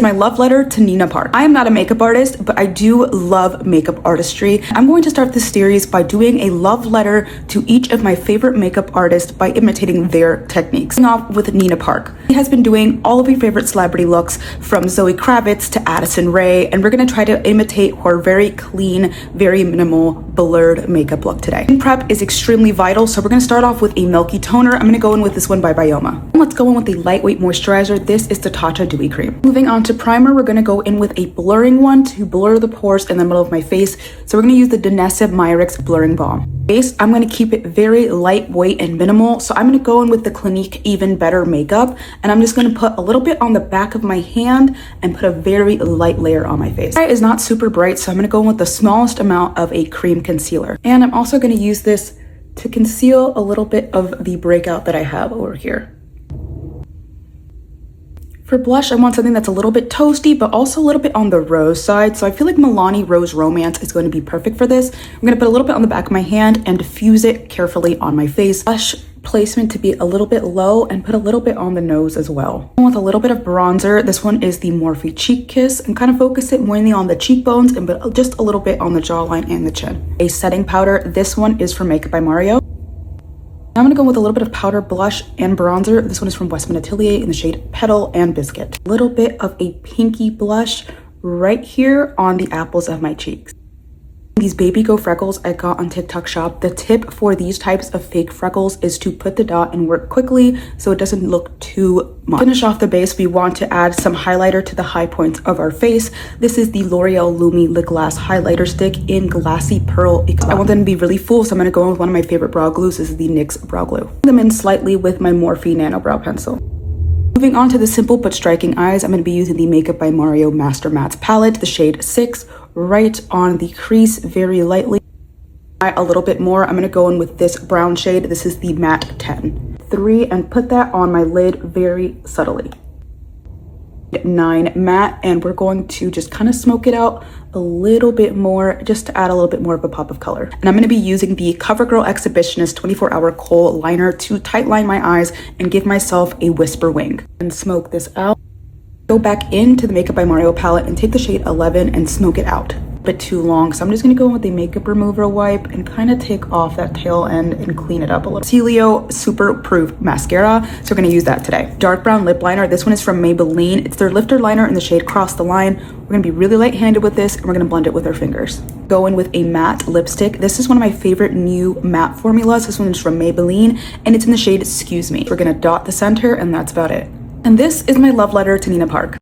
My love letter to Nina Park. I am not a makeup artist, but I do love makeup artistry. I'm going to start this series by doing a love letter to each of my favorite makeup artists by imitating their techniques. Starting off with Nina Park. She has been doing all of your favorite celebrity looks from Zoe Kravitz to Addison Rae, and we're going to try to imitate her very clean, very minimal, blurred makeup look today. Prep is extremely vital, so we're going to start off with a milky toner. I'm going to go in with this one by Bioma. Let's go in with the lightweight moisturizer. This is the Tatcha Dewy Cream. Moving on to primer, we're going to go in with a blurring one to blur the pores in the middle of my face. So we're going to use the Danessa Myrix Blurring Balm. Base, I'm going to keep it very lightweight and minimal. So I'm going to go in with the Clinique Even Better Makeup, and I'm just going to put a little bit on the back of my hand and put a very light layer on my face. It is not super bright, so I'm going to go in with the smallest amount of a cream concealer. And I'm also going to use this to conceal a little bit of the breakout that I have over here. For blush, I want something that's a little bit toasty, but also a little bit on the rose side. So I feel like Milani Rose Romance is going to be perfect for this. I'm going to put a little bit on the back of my hand and diffuse it carefully on my face. Blush placement to be a little bit low and put a little bit on the nose as well. With a little bit of bronzer, this one is the Morphe Cheek Kiss, and kind of focus it mainly on the cheekbones and but just a little bit on the jawline and the chin. A setting powder, this one is from Makeup by Mario. I'm going to go with a little bit of powder blush and bronzer. This one is from Westman Atelier in the shade Petal and Biscuit. A little bit of a pinky blush right here on the apples of my cheeks. These baby go freckles I got on TikTok Shop. The tip for these types of fake freckles is to put the dot and work quickly so it doesn't look too much. To finish off the base, we want to add some highlighter to the high points of our face. This is the L'Oreal Lumi Lip Glass Highlighter Stick in Glassy Pearl. I want them to be really full, so I'm going to go in with one of my favorite brow glues. This is the NYX Brow Glue. Put them in slightly with my Morphe Nano Brow Pencil. Moving on to the simple but striking eyes, I'm going to be using the Makeup by Mario Master Mattes palette, the shade 6, right on the crease very lightly. A little bit more, I'm going to go in with this brown shade. This is the Matte 10. 3, and put that on my lid very subtly. 9 matte, and we're going to just kind of smoke it out a little bit more just to add a little bit more of a pop of color. And I'm going to be using the CoverGirl Exhibitionist 24-hour kohl liner to tight line my eyes and give myself a whisper wing. And smoke this out. Go back into the Makeup by Mario palette and take the shade 11 and smoke it out. Bit too long, so I'm just going to go in with the makeup remover wipe and kind of take off that tail end and clean it up a little. Celio Super Proof Mascara, so we're going to use that today. Dark brown lip liner, this one is from Maybelline. It's their lifter liner in the shade Cross the Line. We're going to be really light-handed with this, and we're going to blend it with our fingers. Go in with a matte lipstick. This is one of my favorite new matte formulas. This one is from Maybelline, and it's in the shade Excuse Me. We're going to dot the center, and that's about it. And this is my love letter to Nina Park.